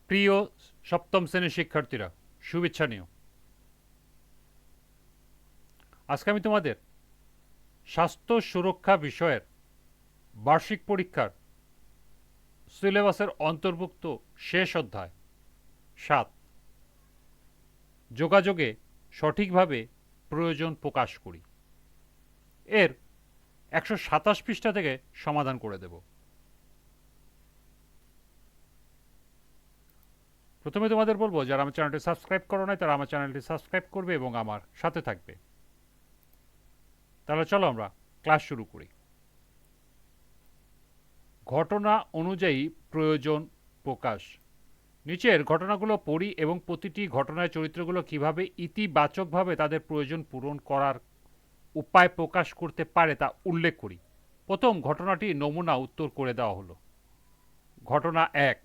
প্রিয় সপ্তম শ্রেণীর শিক্ষার্থীরা, শুভেচ্ছা নিও। আজকে আমি তোমাদের স্বাস্থ্য সুরক্ষা বিষয়ের বার্ষিক পরীক্ষার সিলেবাসের অন্তর্ভুক্ত শেষ অধ্যায় ৭ যোগাযোগে সঠিকভাবে প্রয়োজন প্রকাশ করি এর ১২৭ পৃষ্ঠা থেকে সমাধান করে দেব। প্রথমে তোমাদের বলবো, যারা আমার চ্যানেলটি সাবস্ক্রাইব করো নাই তারা আমার চ্যানেলটি সাবস্ক্রাইব করবে এবং আমার সাথে থাকবে। তাহলে চলো আমরা ক্লাস শুরু করি। ঘটনা অনুযায়ী প্রয়োজন প্রকাশ। নিচের ঘটনাগুলো পড়ি এবং প্রতিটি ঘটনায় চরিত্রগুলো কিভাবে ইতিবাচকভাবে তাদের প্রয়োজন পূরণ করার উপায় প্রকাশ করতে পারে তা উল্লেখ করি। প্রথম ঘটনাটি নমুনা উত্তর করে দেওয়া হলো। ঘটনা ১।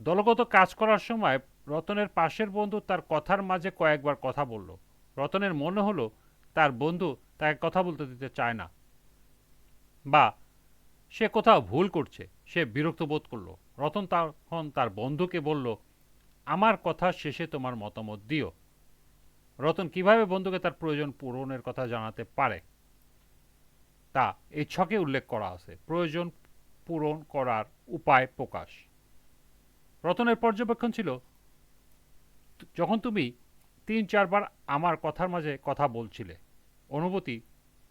দলগত কাজ করার সময় রতনের পাশের বন্ধু তার কথার মাঝে কয়েকবার কথা বলল। রতনের মনে হলো তার বন্ধু তাকে কথা বলতে দিতে চায় না, বা সে কোথাও ভুল করছে। সে বিরক্ত বোধ করলো। রতন তখন তার বন্ধুকে বলল, আমার কথা শেষে তোমার মতামত দিও। রতন কিভাবে বন্ধুকে তার প্রয়োজন পূরণের কথা জানাতে পারে তা এই ছকে উল্লেখ করা আছে। প্রয়োজন পূরণ করার উপায় প্রকাশ। রতনের পর্যবেক্ষণ ছিল, যখন তুমি ৩-৪ বার আমার কথার মাঝে কথা বলছিলে। অনুভূতি,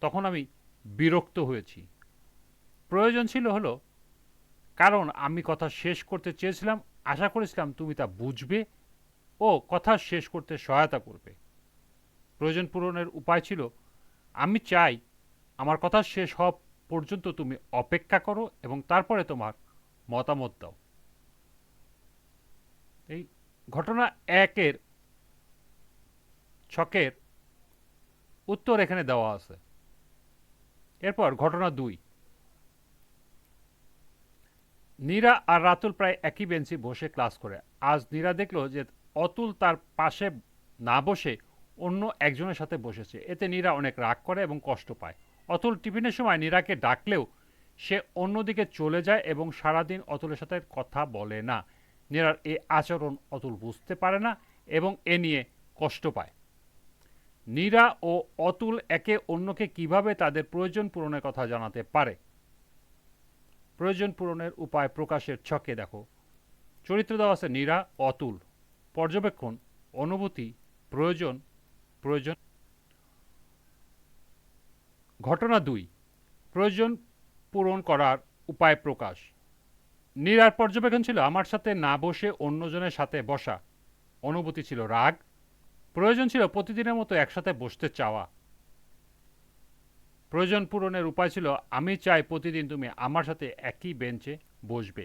তখন আমি বিরক্ত হয়েছি। প্রয়োজন ছিল হলো, কারণ আমি কথা শেষ করতে চেয়েছিলাম, আশা করেছিলাম তুমি তা বুঝবে ও কথা শেষ করতে সহায়তা করবে। প্রয়োজন পূরণের উপায় ছিল, আমি চাই আমার কথা শেষ হওয়া পর্যন্ত তুমি অপেক্ষা করো এবং তারপরে তোমার মতামত দাও। এই ঘটনা ১-এর ছকের উত্তর এখানে দেওয়া আছে। এরপর ঘটনা ২। নীরা আর রাতুল প্রায় একই বেঞ্চে বসে ক্লাস করে। আজ নীরা দেখল যে অতুল তার পাশে না বসে অন্য একজনের সাথে বসেছে। এতে নীরা অনেক রাগ করে এবং কষ্ট পায়। অতুল টিফিনের সময় নীরাকে ডাকলেও সে অন্যদিকে চলে যায় এবং সারাদিন অতুলের সাথে কথা বলে না। নীরার এই আচরণ অতুল বুঝতে পারে না এবং এ নিয়ে কষ্ট পায়। নীরা ও অতুল একে অন্যকে কিভাবে তাদের প্রয়োজন পূরণের কথা জানাতে পারে? প্রয়োজন পূরণের উপায় প্রকাশের ছকে দেখো চরিত্র দেওয়া আছে নীরা, অতুল। পর্যবেক্ষণ, অনুভূতি, প্রয়োজন, প্রয়োজন। ঘটনা ২। প্রয়োজন পূরণ করার উপায় প্রকাশ। নীরার পর্যবেক্ষণ ছিল, আমার সাথে না বসে অন্যজনের সাথে বসা। অনুভূতি ছিল রাগ। প্রয়োজন ছিল প্রতিদিনের মতো একসাথে বসতে চাওয়া। প্রয়োজন পূরণের উপায় ছিল, আমি চাই প্রতিদিন তুমি আমার সাথে একই বেঞ্চে বসবে।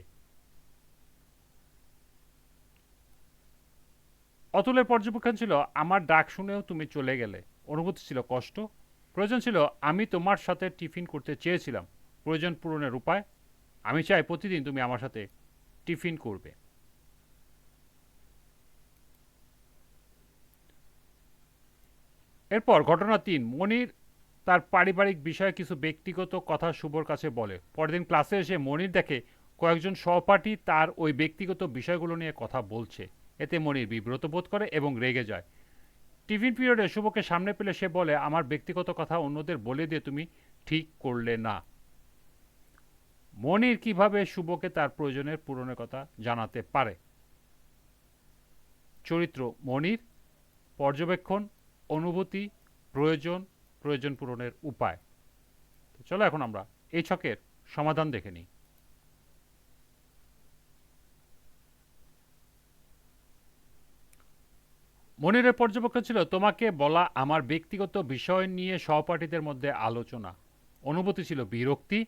অতুলের পর্যবেক্ষণ ছিল, আমার ডাক শুনেও তুমি চলে গেলে। অনুভূতি ছিল কষ্ট। প্রয়োজন ছিল, আমি তোমার সাথে টিফিন করতে চেয়েছিলাম। প্রয়োজন পূরণের উপায়, আমি চাই প্রতিদিন তুমি আমার সাথে টিফিন করবে। এরপর ঘটনা ৩। মনির তার পারিবারিক বিষয়ে কিছু ব্যক্তিগত কথা শুভর কাছে বলে। পরদিন ক্লাসে এসে মনির দেখে কয়েকজন সহপাঠী তার ওই ব্যক্তিগত বিষয়গুলো নিয়ে কথা বলছে। এতে মনির বিব্রত বোধ করে এবং রেগে যায়। টিফিন পিরিয়ডে শুভকে সামনে পেলে সে বলে, আমার ব্যক্তিগত কথা অন্যদের বলে দিয়ে তুমি ঠিক করলে না। মনির কিভাবে শুভকে তার প্রয়োজনের পূরণের কথা জানাতে পারে? চরিত্র মনির, পর্যবেক্ষণ, অনুভূতি, প্রয়োজন, প্রয়োজন পূরণের উপায়। চলো এখন আমরা এই ছকের সমাধান দেখে নিই। মনিরের পর্যবেক্ষণ ছিল, তোমাকে বলা আমার ব্যক্তিগত বিষয় নিয়ে সহপাঠীদের মধ্যে আলোচনা। অনুভূতি ছিল বিরক্তি।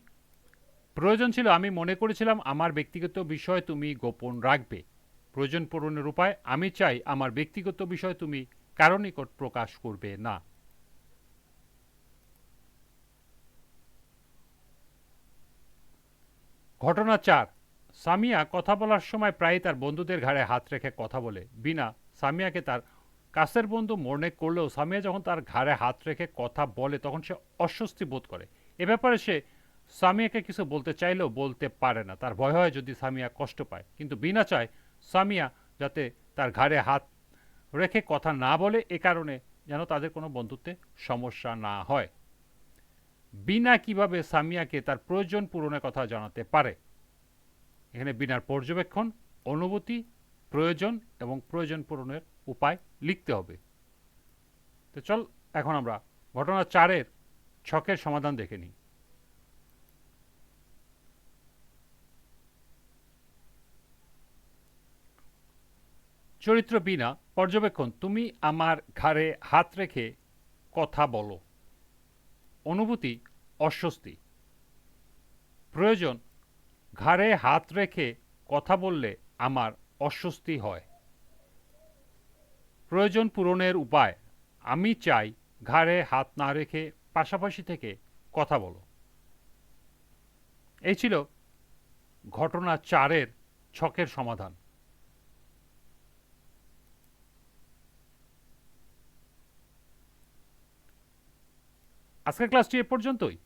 প্রয়োজন ছিল, আমি মনে করেছিলাম আমার ব্যক্তিগত বিষয় তুমি গোপন রাখবে। প্রয়োজন পূরণের উপায়, আমি চাই আমার ব্যক্তিগত বিষয় তুমি কারো নিকট প্রকাশ করবে না। ঘটনা ৪। সামিয়া কথা বলার সময় প্রায়ই তার বন্ধুদের ঘাড়ে হাত রেখে কথা বলে। বিনা সামিয়াকে তার কাছের বন্ধু মনে করলেও সামিয়া যখন তার ঘাড়ে হাত রেখে কথা বলে তখন সে অস্বস্তি বোধ করে। এ ব্যাপারে সে সামিয়াকে কিছু বলতে চাইলেও বলতে পারে না, তার ভয় হয় যদি সামিয়া কষ্ট পায়। কিন্তু বিনা চায় সামিয়া যাতে তার ঘাড়ে হাত রেখে কথা না বলে, এ কারণে যেন তাদের কোনো বন্ধুত্বে সমস্যা না হয়। বিনা কিভাবে সামিয়াকে তার প্রয়োজন পূরণের কথা জানাতে পারে? এখানে বিনার পর্যবেক্ষণ, অনুভূতি, প্রয়োজন এবং প্রয়োজন পূরণের উপায় লিখতে হবে। তো চল এখন আমরা ঘটনা 4-এর ছকের সমাধান দেখে নিই। চরিত্র বিনা, পর্যবেক্ষণ, তুমি আমার ঘাড়ে হাত রেখে কথা বলো। অনুভূতি, অস্বস্তি। প্রয়োজন, ঘাড়ে হাত রেখে কথা বললে আমার অস্বস্তি হয়। প্রয়োজন পূরণের উপায়, আমি চাই ঘাড়ে হাত না রেখে পাশাপাশি থেকে কথা বলো। এই ছিল ঘটনা 4-এর ছকের সমাধান। আজকের ক্লাসটি এ পর্যন্তই।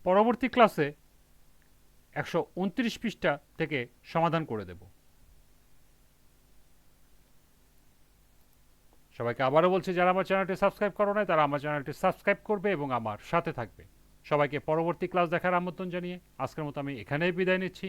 পরবর্তী ক্লাসে 129 পৃষ্ঠা থেকে সমাধান করে দেব। সবাইকে আবারও বলছি, যারা আমার চ্যানেলটি সাবস্ক্রাইব করো নাই তারা আমার চ্যানেলটি সাবস্ক্রাইব করবে এবং আমার সাথে থাকবে। সবাইকে পরবর্তী ক্লাস দেখার আমন্ত্রণ জানিয়ে আজকের মতো আমি এখানেই বিদায় নিচ্ছি।